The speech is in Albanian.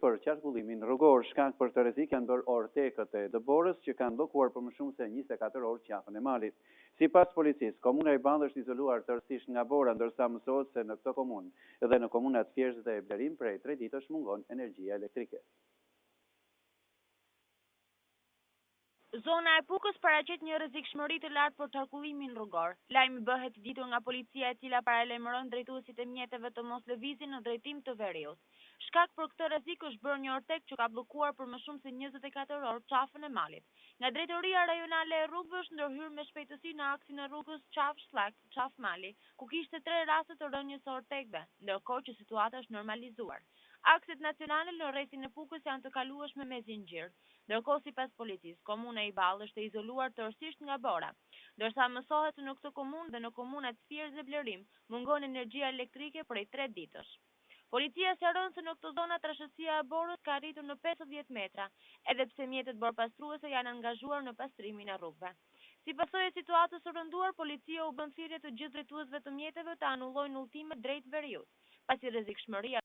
për qarkullimin rrugor. Shkak për të rrezik janë bërë ortekët e Dëborës që kanë bllokuar për më shumë se 24 orë qafën e malit. Sipas policisë, komuna e Ballë është izoluar tërësisht nga bora, ndërsa mësohet se në këtë komunë dhe në komunat Thjesht dhe Blerim prej 3 ditësh mungon energjia elektrike. Zona e Pukës paraqet një rrezikshmëri të lartë për qarkullimin rrugor. Lajmi bëhet i ditur nga policia, e cila paralajmëron drejtuesit e mjeteve të mos lëvizin në drejtim të veriut. Shkak për këtë rrezik është bërë një ortek që ka bllokuar për më shumë se 24 orë qafën e malit. Nga drejtoria rajonale e rrugëve është ndërhyrë me shpejtësi në aksin e rrugës Qafë-Shllak, Qafë-Mali, ku kishte 3 raste të rënjes së ortekëve, ndërkohë që situata është normalizuar. Akset nacionale në rrethin e Pukës janë të kalueshme me zinxhir. Ndërkohë, sipas policisë, komuna e Ballë është e izoluar tërësisht nga bora, ndërsa mësohet se në këtë komunë dhe në komunat Thjesht dhe Blerim mungon energjia elektrike prej 3 ditësh. Policia sqaron se në këtë zona trashësia e borës ka arritur në 50 metra, edhe pse mjetet borpastruese janë angazhuar në pastrimin e rrugëve. Si pasojë e situatës së rënduar, policia u bën thirrje të gjithë drejtuesve të mjeteve të anullojnë udhëtimet drejt veriut, pasi rrezikshmëria